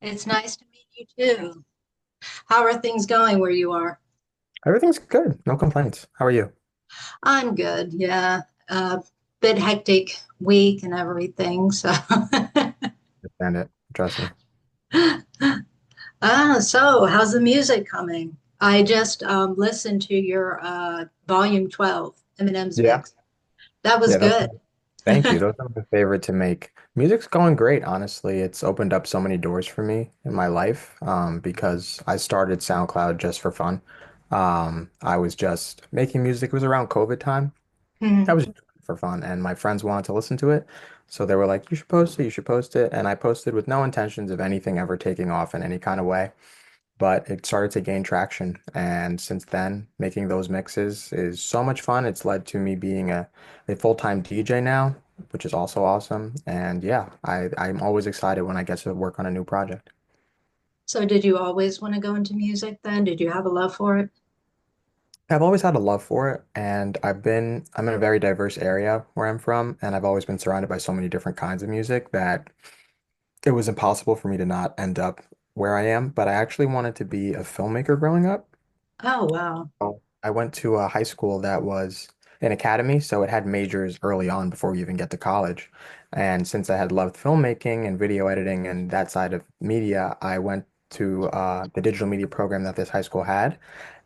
It's nice to meet you too. How are things going where you are? Everything's good. No complaints. How are you? I'm good. Yeah. Bit hectic week and everything. So, Understand it. Trust me. so how's the music coming? I just listened to your volume 12 M&M's Yeah. mix. That was Yeah, those good. thank you. Those are my favorite to make. Music's going great, honestly. It's opened up so many doors for me in my life, because I started SoundCloud just for fun. I was just making music. It was around COVID time. I Hmm. was just doing it for fun, and my friends wanted to listen to it. So they were like, you should post it, you should post it. And I posted with no intentions of anything ever taking off in any kind of way. But it started to gain traction. And since then, making those mixes is so much fun. It's led to me being a full-time DJ now, which is also awesome. And yeah, I'm always excited when I get to work on a new project. So, did you always want to go into music then? Did you have a love for it? I've always had a love for it, and I'm in a very diverse area where I'm from, and I've always been surrounded by so many different kinds of music that it was impossible for me to not end up where I am. But I actually wanted to be a filmmaker growing up. Oh, wow. Oh. I went to a high school that was an academy, so it had majors early on before we even get to college. And since I had loved filmmaking and video editing and that side of media, I went to the digital media program that this high school had.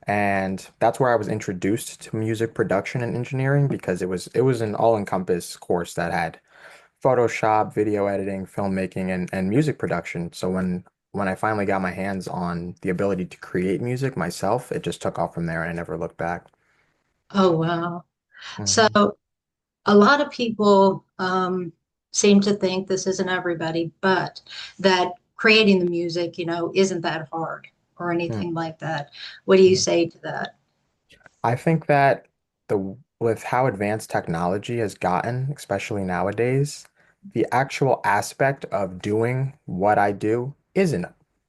And that's where I was introduced to music production and engineering because it was an all-encompass course that had Photoshop, video editing, filmmaking, and music production. So when I finally got my hands on the ability to create music myself, it just took off from there and I never looked back. Oh, wow. So, Hmm. a lot of people seem to think this isn't everybody, but that creating the music, isn't that hard or anything like that. What do you say to that? I think that the with how advanced technology has gotten, especially nowadays, the actual aspect of doing what I do isn't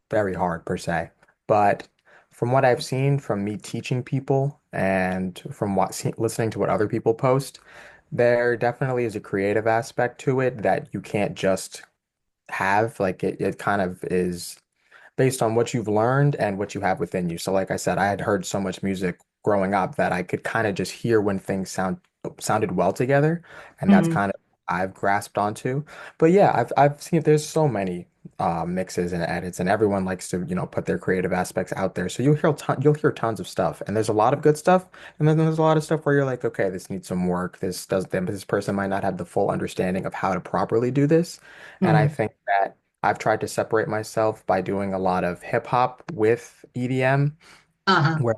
very hard per se. But from what I've seen from me teaching people and from listening to what other people post, there definitely is a creative aspect to it that you can't just have. Like it kind of is based on what you've learned and what you have within you. So like I said, I had heard so much music growing up that I could kind of just hear when things sounded well together, and that's Mhm. kind of I've grasped onto. But yeah, I've seen there's so many mixes and edits, and everyone likes to, put their creative aspects out there. So you'll hear tons of stuff, and there's a lot of good stuff, and then there's a lot of stuff where you're like, okay, this needs some work. This person might not have the full understanding of how to properly do this, and I Mhm. think that I've tried to separate myself by doing a lot of hip hop with EDM, Uh-huh. where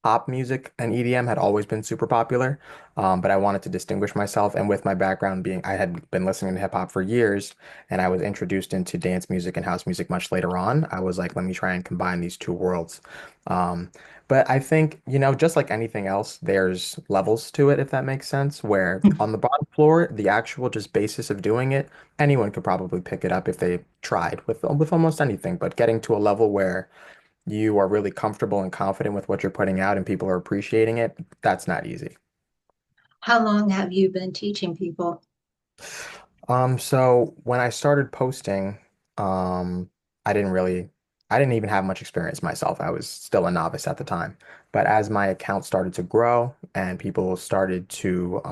pop music and EDM had always been super popular. But I wanted to distinguish myself. And with my background being, I had been listening to hip hop for years and I was introduced into dance music and house music much later on. I was like, let me try and combine these two worlds. Um, but I think, just like anything else, there's levels to it, if that makes sense, where on the bottom floor, the actual just basis of doing it, anyone could probably pick it up if they tried with almost anything. But getting to a level where you are really comfortable and confident with what you're putting out and people are appreciating it, that's not easy. How long have you been teaching people? So when I started posting, um, I didn't really, I didn't even have much experience myself. I was still a novice at the time. But as my account started to grow and people started to,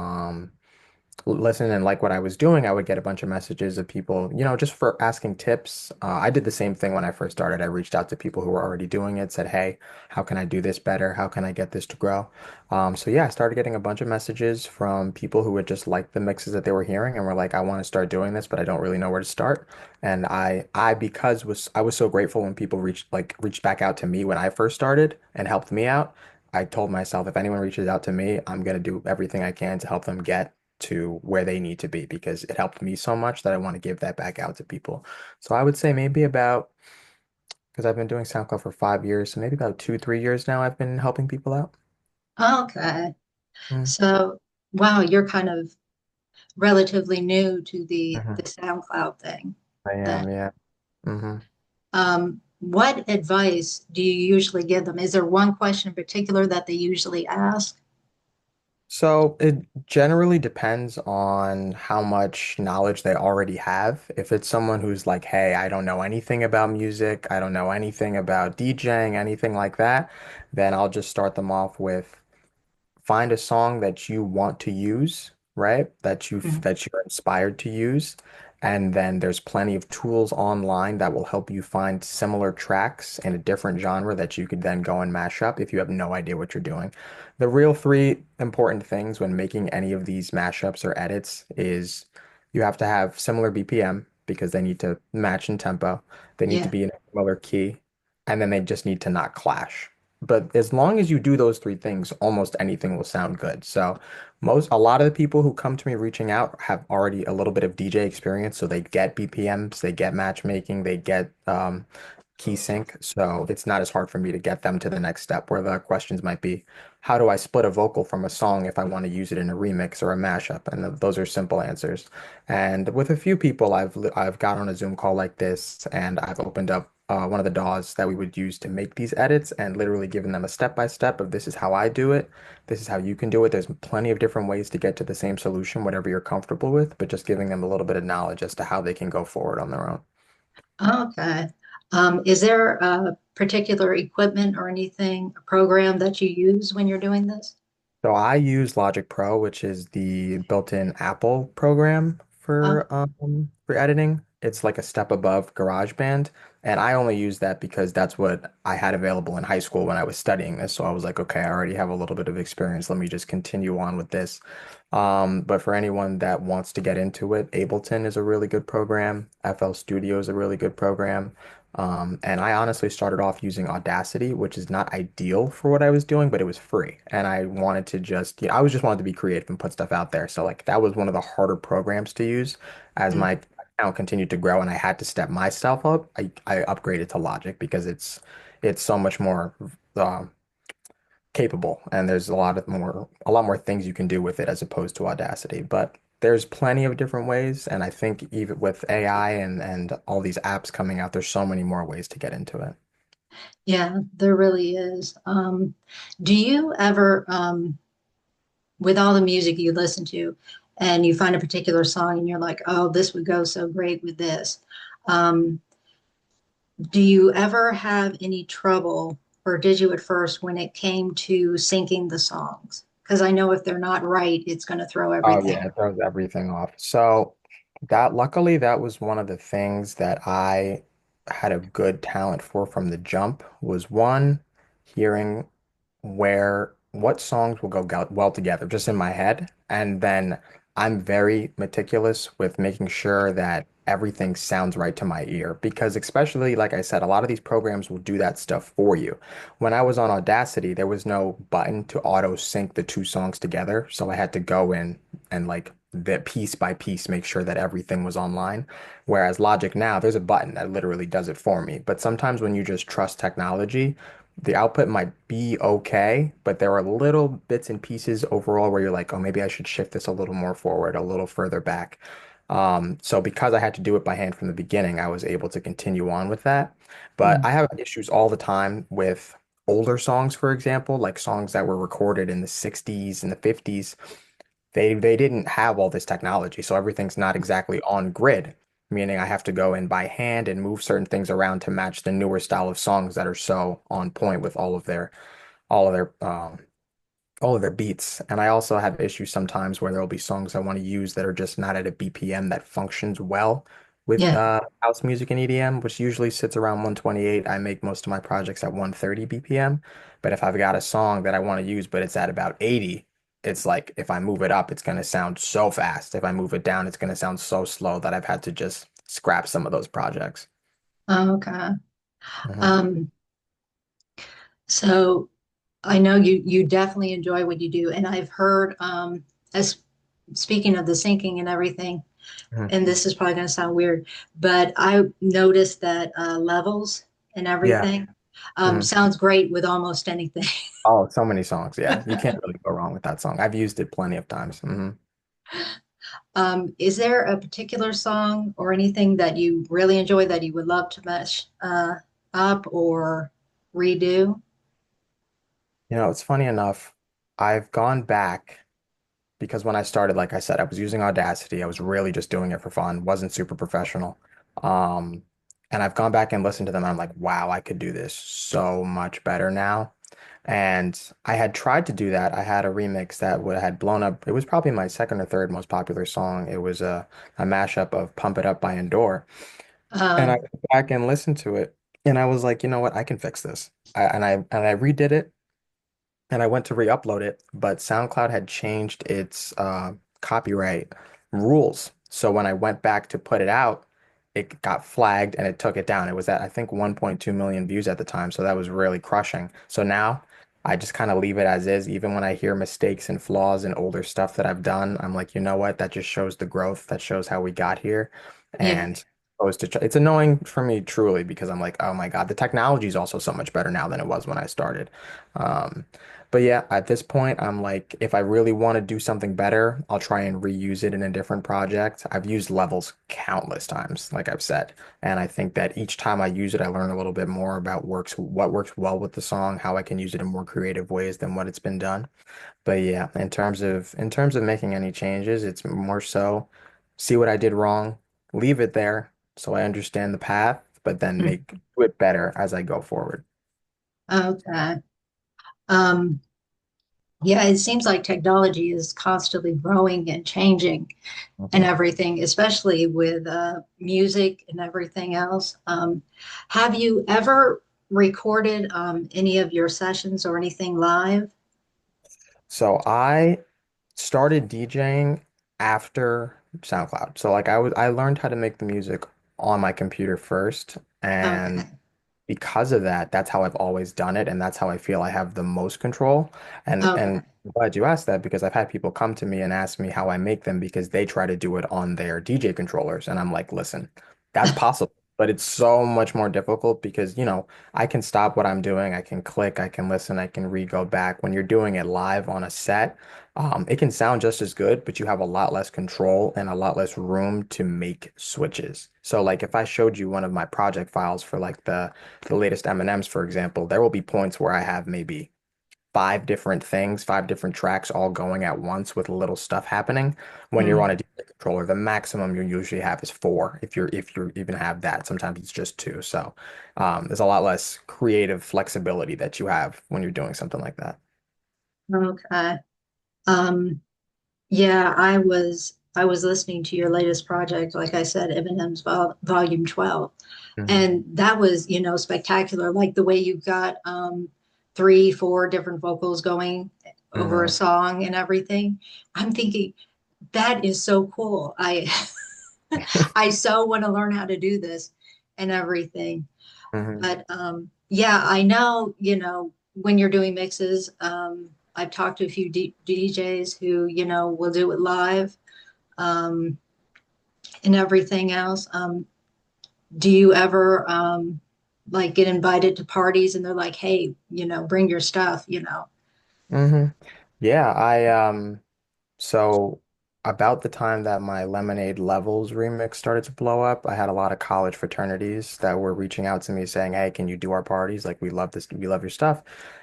listen and like what I was doing, I would get a bunch of messages of people, just for asking tips. I did the same thing when I first started. I reached out to people who were already doing it, said, hey, how can I do this better? How can I get this to grow? So yeah, I started getting a bunch of messages from people who would just like the mixes that they were hearing and were like, I want to start doing this, but I don't really know where to start. And I was so grateful when people reached back out to me when I first started and helped me out. I told myself if anyone reaches out to me, I'm gonna do everything I can to help them get to where they need to be because it helped me so much that I want to give that back out to people. So I would say maybe about, because I've been doing SoundCloud for 5 years, so maybe about 2, 3 years now I've been helping people out. Okay. Mm. So, wow, you're kind of relatively new to the Mhm. SoundCloud thing I then. am, yeah. Hmm. What advice do you usually give them? Is there one question in particular that they usually ask? So it generally depends on how much knowledge they already have. If it's someone who's like, hey, I don't know anything about music, I don't know anything about DJing, anything like that, then I'll just start them off with find a song that you want to use, right? Mhm. That you're inspired to use. And then there's plenty of tools online that will help you find similar tracks in a different genre that you could then go and mash up if you have no idea what you're doing. The real three important things when making any of these mashups or edits is you have to have similar BPM because they need to match in tempo. They need to Yeah. be in a similar key, and then they just need to not clash. But as long as you do those three things, almost anything will sound good. So a lot of the people who come to me reaching out have already a little bit of DJ experience. So they get BPMs, they get matchmaking, they get key sync. So it's not as hard for me to get them to the next step where the questions might be, how do I split a vocal from a song if I want to use it in a remix or a mashup? And those are simple answers. And with a few people, I've got on a Zoom call like this, and I've opened up one of the DAWs that we would use to make these edits, and literally given them a step by step of this is how I do it, this is how you can do it. There's plenty of different ways to get to the same solution, whatever you're comfortable with, but just giving them a little bit of knowledge as to how they can go forward on their own. Okay. Is there a particular equipment or anything, a program that you use when you're doing this? So I use Logic Pro, which is the built-in Apple program for editing. It's like a step above GarageBand, and I only use that because that's what I had available in high school when I was studying this. So I was like, okay, I already have a little bit of experience. Let me just continue on with this. But for anyone that wants to get into it, Ableton is a really good program. FL Studio is a really good program. And I honestly started off using Audacity, which is not ideal for what I was doing, but it was free. And I wanted to just, I was just wanted to be creative and put stuff out there. So like that was one of the harder programs to use as Mm. my account continued to grow and I had to step myself up. I upgraded to Logic because it's so much more um, capable and there's a lot more things you can do with it as opposed to Audacity. But there's plenty of different ways, and I think even with AI and all these apps coming out, there's so many more ways to get into it. Yeah, there really is. Do you ever, with all the music you listen to, and you find a particular song and you're like, oh, this would go so great with this. Um, do you ever have any trouble, or did you at first when it came to syncing the songs? Because I know if they're not right, it's going to throw Oh everything. yeah, it throws everything off. So that luckily that was one of the things that I had a good talent for from the jump was one, hearing what songs will well together just in my head. And then I'm very meticulous with making sure that everything sounds right to my ear because especially like I said, a lot of these programs will do that stuff for you. When I was on Audacity, there was no button to auto sync the two songs together. So I had to go in and like the piece by piece make sure that everything was online. Whereas Logic now, there's a button that literally does it for me. But sometimes when you just trust technology, the output might be okay, but there are little bits and pieces overall where you're like, oh, maybe I should shift this a little more forward, a little further back. So because I had to do it by hand from the beginning, I was able to continue on with that. But Mm. I have issues all the time with older songs, for example, like songs that were recorded in the 60s and the 50s. They didn't have all this technology, so everything's not exactly on grid, meaning I have to go in by hand and move certain things around to match the newer style of songs that are so on point with all of their all of their beats. And I also have issues sometimes where there'll be songs I want to use that are just not at a BPM that functions well with Yeah. house music and EDM, which usually sits around 128. I make most of my projects at 130 BPM. But if I've got a song that I want to use, but it's at about 80, it's like if I move it up, it's going to sound so fast. If I move it down, it's going to sound so slow that I've had to just scrap some of those projects. Okay. Mhm. Um, so I know you definitely enjoy what you do, and I've heard as speaking of the syncing and everything, Mhm. and this is probably going to sound weird, but I noticed that levels and Yeah. everything Mhm. sounds great with almost anything. Oh, so many songs. Yeah. You can't really go wrong with that song. I've used it plenty of times. Is there a particular song or anything that you really enjoy that you would love to mesh up or redo? You know, it's funny enough. I've gone back. because when I started, like I said, I was using Audacity. I was really just doing it for fun, wasn't super professional. Um, and I've gone back and listened to them, and I'm like, wow, I could do this so much better now. And I had tried to do that. I had a remix that would had blown up. It was probably my second or third most popular song. It was a mashup of Pump It Up by Endure. And I Um, went back and listened to it, and I was like, you know what, I can fix this. And I redid it, and I went to re-upload it, but SoundCloud had changed its copyright rules. So when I went back to put it out, it got flagged and it took it down. It was at, I think, 1.2 million views at the time. So that was really crushing. So now I just kind of leave it as is. Even when I hear mistakes and flaws in older stuff that I've done, I'm like, you know what? That just shows the growth. That shows how we got here. yeah. And it's annoying for me truly because I'm like, oh my God, the technology is also so much better now than it was when I started. Um, but yeah, at this point, I'm like, if I really want to do something better, I'll try and reuse it in a different project. I've used levels countless times, like I've said, and I think that each time I use it, I learn a little bit more about what works well with the song, how I can use it in more creative ways than what it's been done. But yeah, in terms of making any changes, it's more so see what I did wrong, leave it there so I understand the path, but then make do it better as I go forward. Okay. Um, yeah, it seems like technology is constantly growing and changing and Mhm. everything, especially with music and everything else. Have you ever recorded any of your sessions or anything live? So I started DJing after SoundCloud. So like I learned how to make the music on my computer first, and Okay. because of that, that's how I've always done it, and that's how I feel I have the most control. And Okay. I'm glad you asked that because I've had people come to me and ask me how I make them because they try to do it on their DJ controllers, and I'm like, listen, that's possible, but it's so much more difficult because, I can stop what I'm doing, I can click, I can listen, I can re-go back. When you're doing it live on a set, it can sound just as good, but you have a lot less control and a lot less room to make switches. So like if I showed you one of my project files for like the latest M&Ms, for example, there will be points where I have maybe five different things, five different tracks all going at once with little stuff happening. When you're on a Mm. DJ controller, the maximum you usually have is four, if you even have that. Sometimes it's just two. So there's a lot less creative flexibility that you have when you're doing something like that. Okay. Um, yeah, I was listening to your latest project, like I said, M&Ms Volume 12. Hmm. And that was, spectacular. Like the way you got three, four different vocals going over a Hmm. song and everything. I'm thinking that is so cool. I so want to learn how to do this and everything. Hmm. But yeah, I know, when you're doing mixes, I've talked to a few DJs who, will do it live um, and everything else. Do you ever like get invited to parties and they're like, hey, bring your stuff? Hmm. Yeah, so about the time that my Lemonade Levels remix started to blow up, I had a lot of college fraternities that were reaching out to me saying, "Hey, can you do our parties? Like we love this, we love your stuff."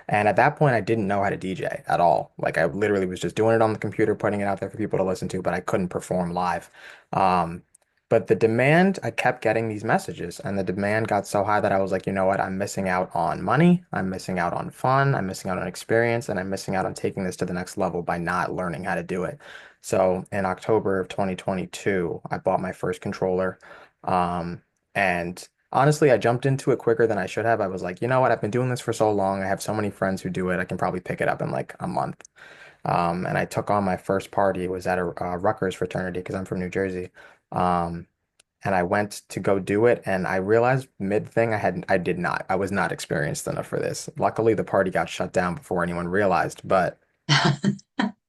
And at that point, I didn't know how to DJ at all. Like I literally was just doing it on the computer, putting it out there for people to listen to, but I couldn't perform live. Um, but the demand, I kept getting these messages, and the demand got so high that I was like, you know what? I'm missing out on money. I'm missing out on fun. I'm missing out on experience, and I'm missing out on taking this to the next level by not learning how to do it. So in October of 2022, I bought my first controller. Um, and honestly, I jumped into it quicker than I should have. I was like, you know what? I've been doing this for so long. I have so many friends who do it. I can probably pick it up in like a month. And I took on my first party. It was at a Rutgers fraternity because I'm from New Jersey. Um, and I went to go do it, and I realized mid thing I was not experienced enough for this. Luckily, the party got shut down before anyone realized, but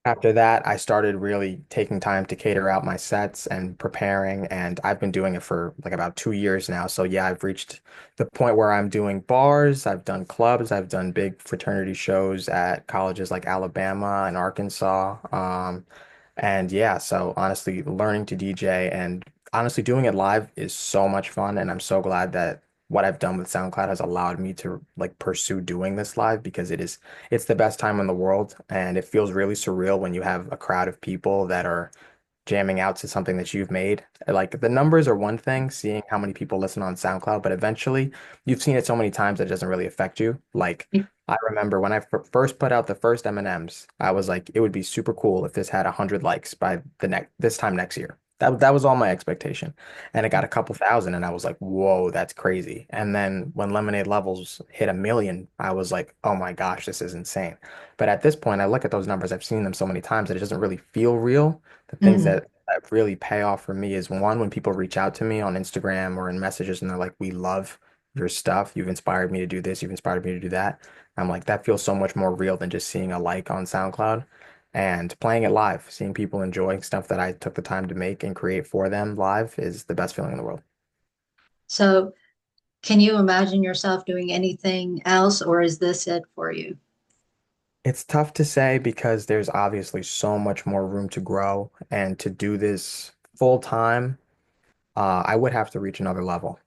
after that, I started really taking time to cater out my sets and preparing, and I've been doing it for like about 2 years now. So yeah, I've reached the point where I'm doing bars, I've done clubs, I've done big fraternity shows at colleges like Alabama and Arkansas. And yeah, so honestly, learning to DJ and honestly doing it live is so much fun, and I'm so glad that what I've done with SoundCloud has allowed me to like pursue doing this live because it's the best time in the world and it feels really surreal when you have a crowd of people that are jamming out to something that you've made. Like the numbers are one thing, seeing how many people listen on SoundCloud, but eventually you've seen it so many times that it doesn't really affect you. Like I remember when I first put out the first M&Ms, I was like, it would be super cool if this had 100 likes by the next this time next year. That was all my expectation. And it got a couple thousand and I was like, whoa, that's crazy. And then when Lemonade Levels hit 1 million, I was like, oh my gosh, this is insane. But at this point, I look at those numbers, I've seen them so many times that it doesn't really feel real. The things Mm. that really pay off for me is one, when people reach out to me on Instagram or in messages and they're like, we love your stuff. You've inspired me to do this. You've inspired me to do that. I'm like, that feels so much more real than just seeing a like on SoundCloud and playing it live, seeing people enjoying stuff that I took the time to make and create for them live is the best feeling in the world. So, can you imagine yourself doing anything else, or is this it for you? It's tough to say because there's obviously so much more room to grow and to do this full time. I would have to reach another level.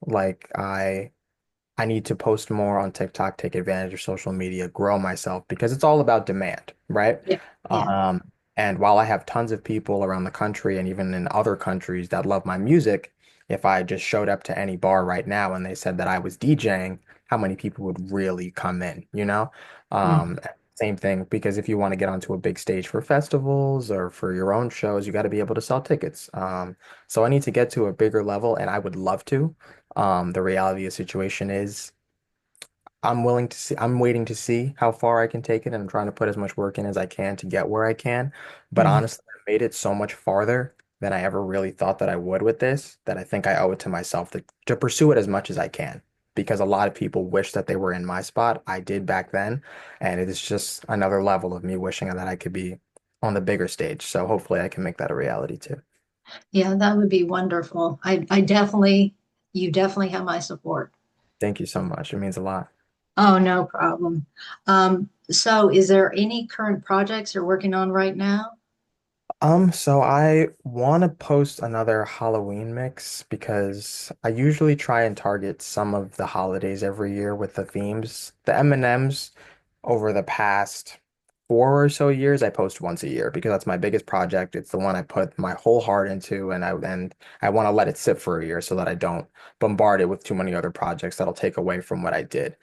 I need to post more on TikTok, take advantage of social media, grow myself because it's all about demand, right? Yeah. Yeah. Um, and while I have tons of people around the country and even in other countries that love my music, if I just showed up to any bar right now and they said that I was DJing, how many people would really come in, you know? Mm. Same thing, because if you want to get onto a big stage for festivals or for your own shows, you got to be able to sell tickets. So I need to get to a bigger level, and I would love to. The reality of the situation is I'm waiting to see how far I can take it, and I'm trying to put as much work in as I can to get where I can. But Mm. honestly, I made it so much farther than I ever really thought that I would with this, that I think I owe it to myself to pursue it as much as I can. Because a lot of people wish that they were in my spot. I did back then, and it is just another level of me wishing that I could be on the bigger stage. So hopefully I can make that a reality too. Yeah, that would be wonderful. I definitely, you definitely have my support. Thank you so much. It means a lot. Oh, no problem. So is there any current projects you're working on right now? So I want to post another Halloween mix because I usually try and target some of the holidays every year with the themes. The M&Ms over the past 4 or so years, I post once a year because that's my biggest project. It's the one I put my whole heart into, and I want to let it sit for a year so that I don't bombard it with too many other projects that'll take away from what I did.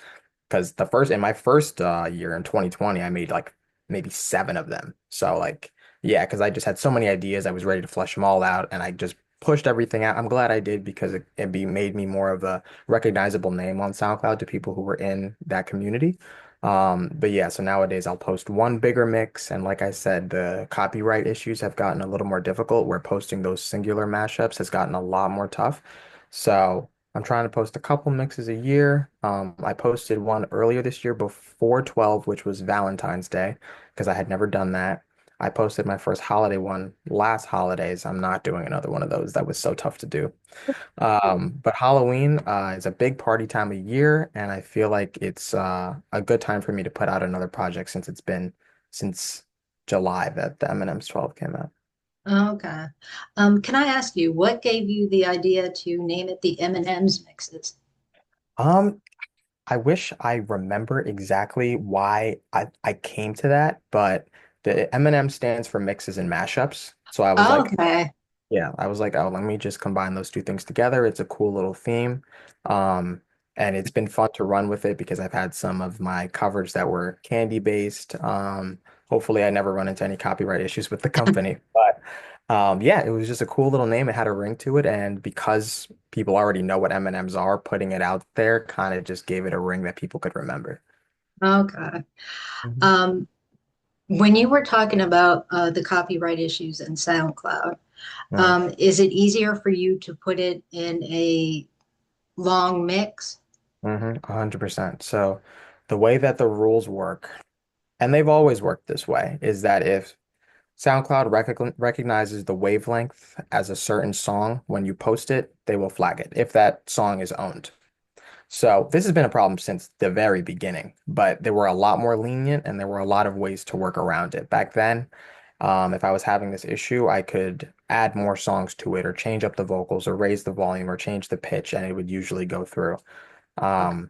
Because in my first year in 2020, I made like maybe seven of them. So like, yeah, because I just had so many ideas. I was ready to flesh them all out, and I just pushed everything out. I'm glad I did because made me more of a recognizable name on SoundCloud to people who were in that community. But yeah, so nowadays I'll post one bigger mix, and like I said, the copyright issues have gotten a little more difficult, where posting those singular mashups has gotten a lot more tough. So I'm trying to post a couple mixes a year. I posted one earlier this year before 12, which was Valentine's Day, because I had never done that. I posted my first holiday one last holidays. I'm not doing another one of those. That was so tough to do. But Halloween is a big party time of year, and I feel like it's a good time for me to put out another project since it's been since July that the M&M's 12 came out. Okay. Can I ask you, what gave you the idea to name it the M&M's mixes? Um, I wish I remember exactly why I came to that, but the M&M stands for mixes and mashups. So I was like, Okay. yeah, I was like, oh, let me just combine those two things together. It's a cool little theme. Um, and it's been fun to run with it because I've had some of my covers that were candy based. Hopefully I never run into any copyright issues with the company. But yeah, it was just a cool little name. It had a ring to it. And because people already know what M&Ms are, putting it out there kind of just gave it a ring that people could remember. Okay. Mhm. Um, when you were talking about the copyright issues in SoundCloud, Mm, is it easier for you to put it in a long mix? 100%. So the way that the rules work, and they've always worked this way, is that if SoundCloud recognizes the wavelength as a certain song, when you post it, they will flag it if that song is owned. So this has been a problem since the very beginning, but they were a lot more lenient and there were a lot of ways to work around it. Back then, if I was having this issue, I could add more songs to it or change up the vocals or raise the volume or change the pitch, and it would usually go through. Okay.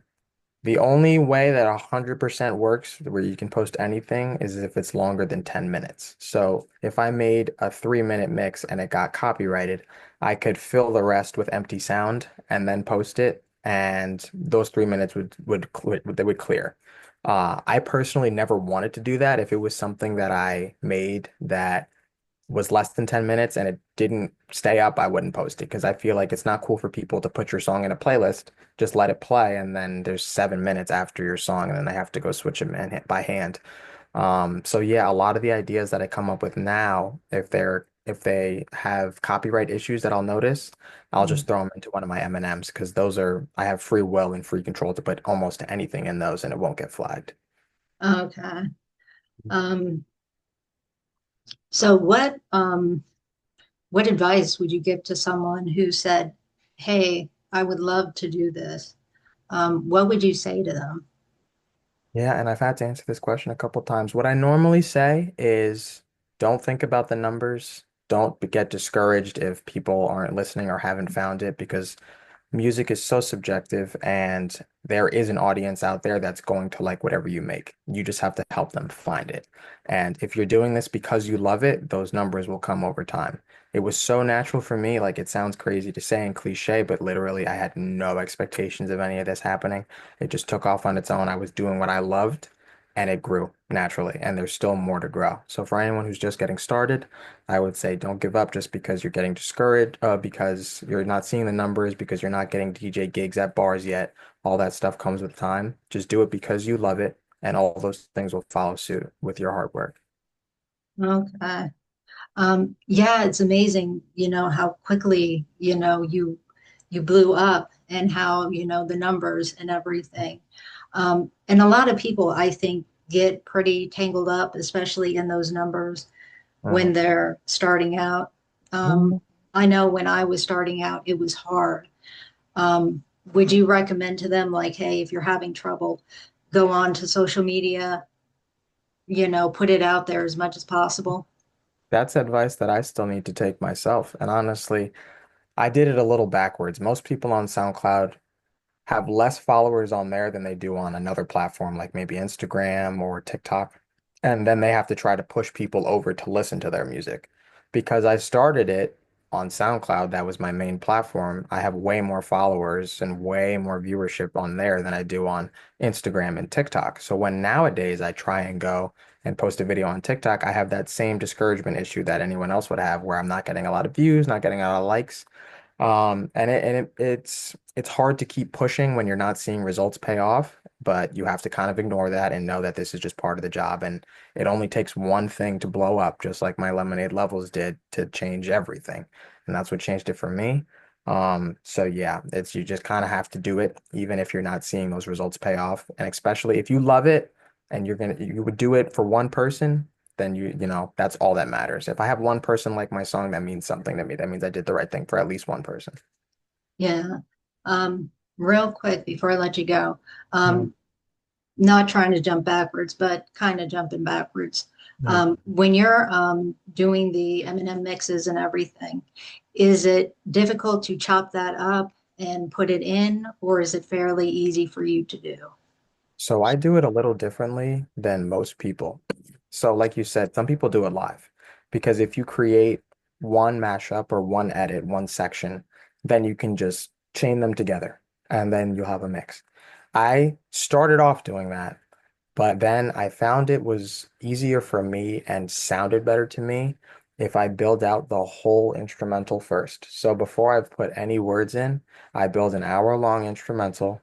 The only way that 100% works where you can post anything is if it's longer than 10 minutes. So if I made a 3-minute mix and it got copyrighted, I could fill the rest with empty sound and then post it, and those 3 minutes they would clear. I personally never wanted to do that. If it was something that I made that was less than 10 minutes and it didn't stay up, I wouldn't post it because I feel like it's not cool for people to put your song in a playlist, just let it play, and then there's 7 minutes after your song, and then they have to go switch it by hand. So yeah, a lot of the ideas that I come up with now, if they have copyright issues that I'll notice, I'll Mhm. just throw them into one of my M&Ms because those are I have free will and free control to put almost anything in those and it won't get flagged. Okay. Um, so what advice would you give to someone who said, "Hey, I would love to do this"? What would you say to them? Yeah, and I've had to answer this question a couple times. What I normally say is don't think about the numbers. Don't get discouraged if people aren't listening or haven't found it because music is so subjective and there is an audience out there that's going to like whatever you make. You just have to help them find it. And if you're doing this because you love it, those numbers will come over time. It was so natural for me, like it sounds crazy to say and cliche, but literally I had no expectations of any of this happening. It just took off on its own. I was doing what I loved and it grew naturally, and there's still more to grow. So for anyone who's just getting started, I would say don't give up just because you're getting discouraged, because you're not seeing the numbers, because you're not getting DJ gigs at bars yet. All that stuff comes with time. Just do it because you love it, and all those things will follow suit with your hard work. Okay. Yeah, it's amazing, how quickly, you blew up and how, the numbers and everything. And a lot of people, I think, get pretty tangled up, especially in those numbers when Mhm. they're starting out. Um, Mhm. I know when I was starting out, it was hard. Would you recommend to them, like, hey, if you're having trouble, go on to social media, put it out there as much as possible? That's advice that I still need to take myself. And honestly, I did it a little backwards. Most people on SoundCloud have less followers on there than they do on another platform like maybe Instagram or TikTok. And then they have to try to push people over to listen to their music. Because I started it on SoundCloud, that was my main platform. I have way more followers and way more viewership on there than I do on Instagram and TikTok. So when nowadays I try and go and post a video on TikTok, I have that same discouragement issue that anyone else would have where I'm not getting a lot of views, not getting a lot of likes. It's hard to keep pushing when you're not seeing results pay off, but you have to kind of ignore that and know that this is just part of the job. And it only takes one thing to blow up, just like my lemonade levels did to change everything. And that's what changed it for me. So yeah, it's you just kind of have to do it, even if you're not seeing those results pay off. And especially if you love it and you would do it for one person, then that's all that matters. If I have one person like my song, that means something to me. That means I did the right thing for at least one person. Yeah. Um, Real quick before I let you go, Mm, um, not trying to jump backwards, but kind of jumping backwards. mm. When you're doing the M&M mixes and everything, is it difficult to chop that up and put it in, or is it fairly easy for you to do? So I do it a little differently than most people. So like you said, some people do it live because if you create one mashup or one edit, one section, then you can just chain them together and then you'll have a mix. I started off doing that, but then I found it was easier for me and sounded better to me if I build out the whole instrumental first. So before I've put any words in, I build an hour-long instrumental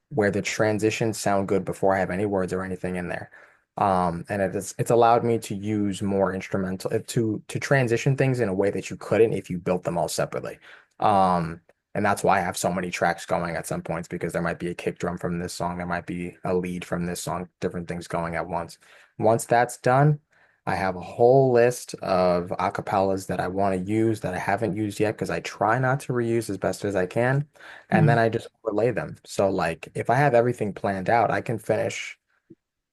where the transitions sound good before I have any words or anything in there. And it's allowed me to use more instrumental to transition things in a way that you couldn't if you built them all separately. Um, and that's why I have so many tracks going at some points because there might be a kick drum from this song, there might be a lead from this song, different things going at once. Once that's done, I have a whole list of acapellas that I want to use that I haven't used yet because I try not to reuse as best as I can. And then Mhm. I just relay them. So like if I have everything planned out, I can finish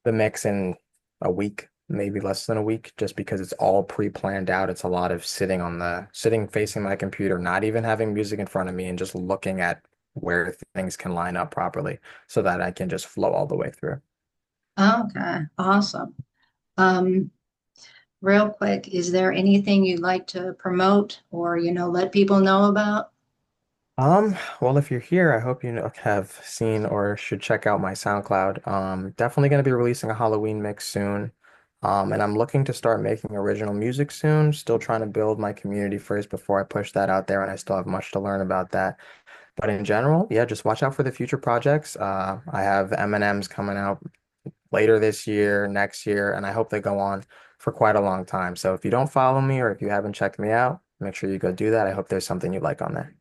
the mix in a week, maybe less than a week, just because it's all pre-planned out. It's a lot of sitting facing my computer, not even having music in front of me and just looking at where things can line up properly so that I can just flow all the way through. Okay, awesome. Um, Real quick, is there anything you'd like to promote or, let people know about? Well, if you're here, I hope you know, have seen or should check out my SoundCloud. Definitely going to be releasing a Halloween mix soon. And I'm looking to start making original music soon. Still trying to build my community first before I push that out there, and I still have much to learn about that. But in general, yeah, just watch out for the future projects. I have M&Ms coming out later this year, next year, and I hope they go on for quite a long time. So if you don't follow me or if you haven't checked me out, make sure you go do that. I hope there's something you like on there.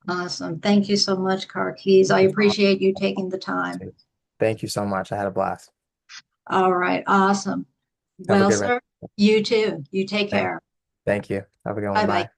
Awesome. Thank you so much, Karkeys. I appreciate you taking the time. Thank you so much. I had a blast. All right, awesome. Have a Well, good rest. sir, you too. You take Thank, care. thank you. Have a good one. Bye bye. Bye.